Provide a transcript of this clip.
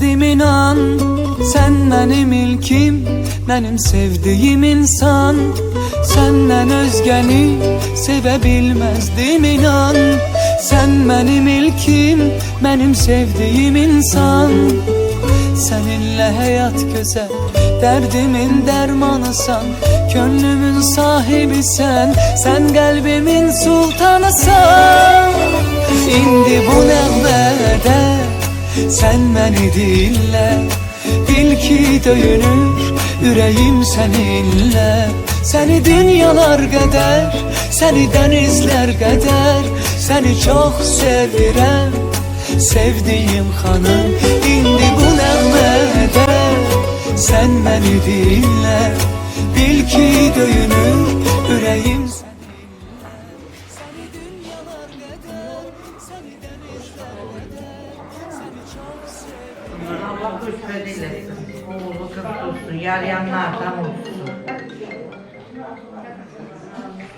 bilmezdim inan. Sen benim ilkim, benim sevdiğim insan. Senden özgeni sevebilmezdim inan. Sen benim ilkim, benim sevdiğim insan. Seninle hayat güzel, derdimin dermanısan. Gönlümün sahibi sen, sen kalbimin sultanısan. İndi bu nəğmədə sen beni dinle. Bil ki döyünür ürəyim seninle. Seni dünyalar kadar, seni denizler kadar, seni çok sevirəm sevdiğim hanım. İndi bu nəğmədə sen beni dinle. Bil ki döyünür ürəyim seninle. Seni dünyalar kadar, seni denizler kadar, seni çok sevirəm. Allah rüşvet eylesin. Oğlu kız olsun, yarayanlardan olsun.